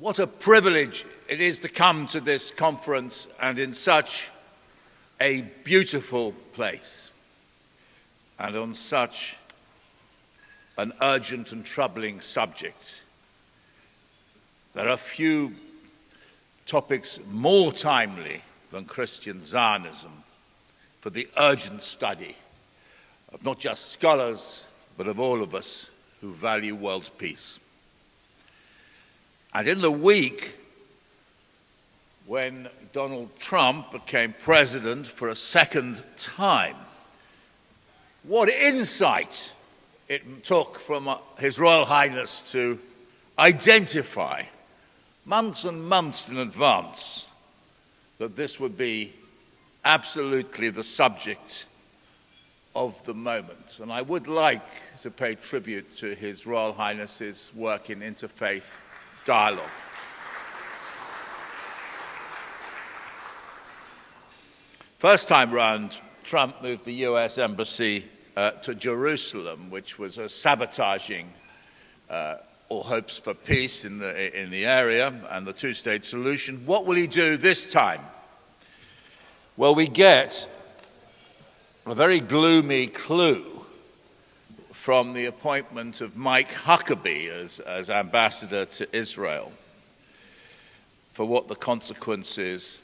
What a privilege it is to come to this conference and in such a beautiful place and on such an urgent and troubling subject. There are few topics more timely than Christian Zionism for the urgent study of not just scholars, but of all of us who value world peace. And in the week when Donald Trump became president for a second time, what insight it took from His Royal Highness to identify months and months in advance that this would be absolutely the subject of the moment. And I would like to pay tribute to His Royal Highness's work in interfaith dialogue. First time round, Trump moved the US embassy to Jerusalem, which was sabotaging all hopes for peace in the area and the two-state solution. What will he do this time? Well, we get a very gloomy clue from the appointment of Mike Huckabee as ambassador to Israel for what the consequences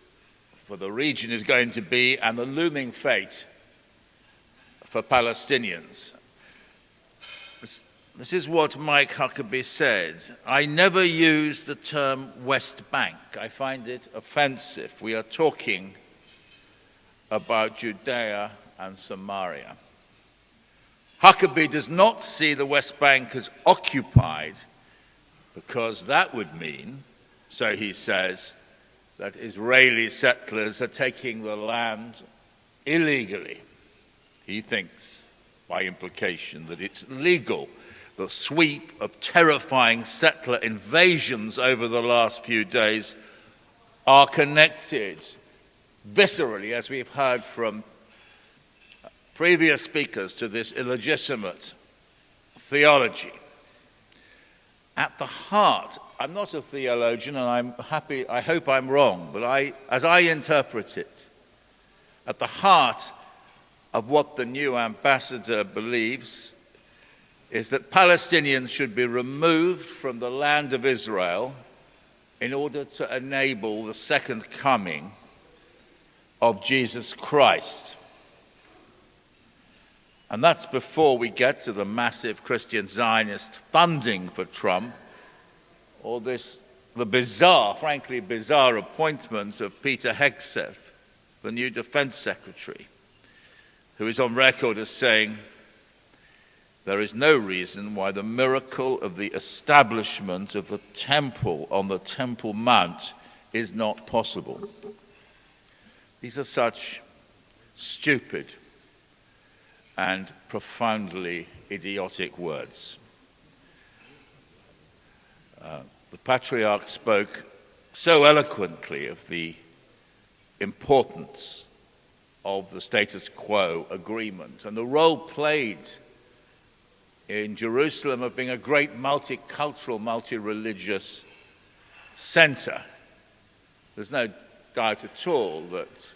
for the region is going to be and the looming fate for Palestinians. This is what Mike Huckabee said: "I never use the term West Bank. I find it offensive. We are talking about Judea and Samaria." Huckabee does not see the West Bank as occupied because that would mean, so he says, that Israeli settlers are taking the land illegally. He thinks, by implication, that it's legal. The sweep of terrifying settler invasions over the last few days are connected viscerally, as we've heard from previous speakers, to this illegitimate theology. At the heart, I'm not a theologian and I hope I'm wrong, but as I interpret it, at the heart of what the new ambassador believes is that Palestinians should be removed from the land of Israel in order to enable the second coming of Jesus Christ. And that's before we get to the massive Christian Zionist funding for Trump, or the bizarre, frankly bizarre appointment of Peter Hegseth, the new defense secretary, who is on record as saying there is no reason why the miracle of the establishment of the temple on the Temple Mount is not possible. These are such stupid and profoundly idiotic words. The Patriarch spoke so eloquently of the importance of the status quo agreement and the role played in Jerusalem of being a great multicultural, multi-religious center. There's no doubt at all that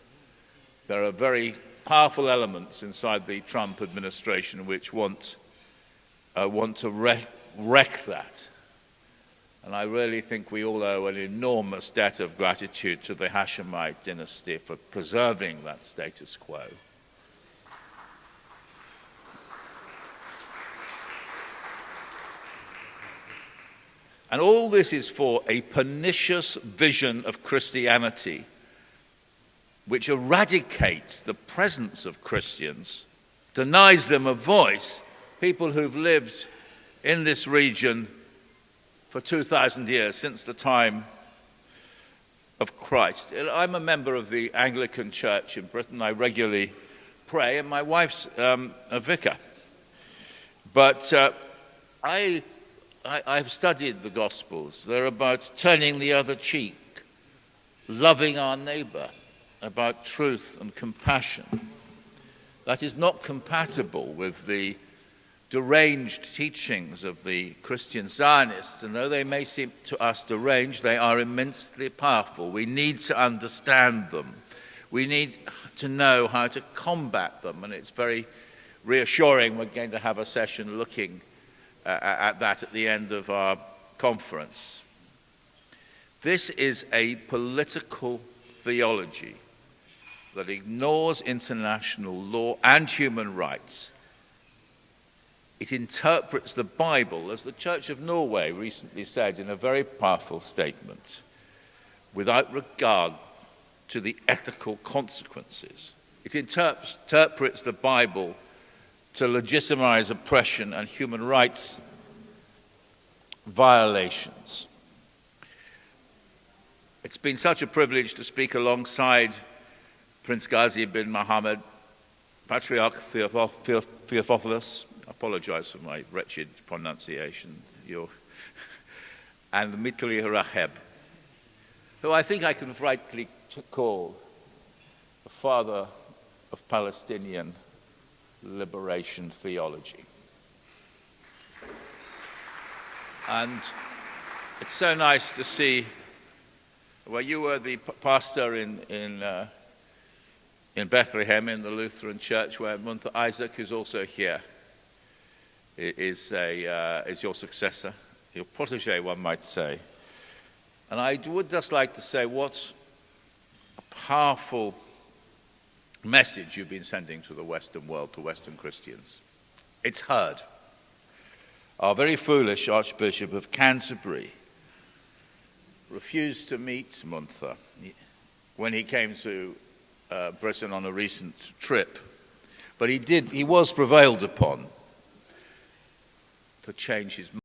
there are very powerful elements inside the Trump administration which want to wreck that. And I really think we all owe an enormous debt of gratitude to the Hashemite dynasty for preserving that status quo. And all this is for a pernicious vision of Christianity which eradicates the presence of Christians, denies them a voice, people who've lived in this region for 2,000 years, since the time of Christ. I'm a member of the Anglican Church in Britain. I regularly pray, and my wife's a vicar. But I've studied the Gospels. They're about turning the other cheek, loving our neighbor, about truth and compassion. That is not compatible with the deranged teachings of the Christian Zionists, and though they may seem to us deranged, they are immensely powerful. We need to understand them. We need to know how to combat them, and it's very reassuring. We're going to have a session looking at that at the end of our conference. This is a political theology that ignores international law and human rights. It interprets the Bible, as the Church of Norway recently said in a very powerful statement, without regard to the ethical consequences. It interprets the Bible to legitimize oppression and human rights violations. It's been such a privilege to speak alongside Prince Ghazi bin Mohammed, Patriarch Theophilus, I apologize for my wretched pronunciation, and Mitli Raheb, who I think I can rightly call the father of Palestinian liberation theology. And it's so nice to see, well, you were the pastor in Bethlehem in the Lutheran Church, where Munther Isaac, who's also here, is your successor, your protege, one might say. And I would just like to say what a powerful message you've been sending to the Western world, to Western Christians. It's heard. Our very foolish Archbishop of Canterbury refused to meet Munther when he came to Britain on a recent trip. But he was prevailed upon to change his mind.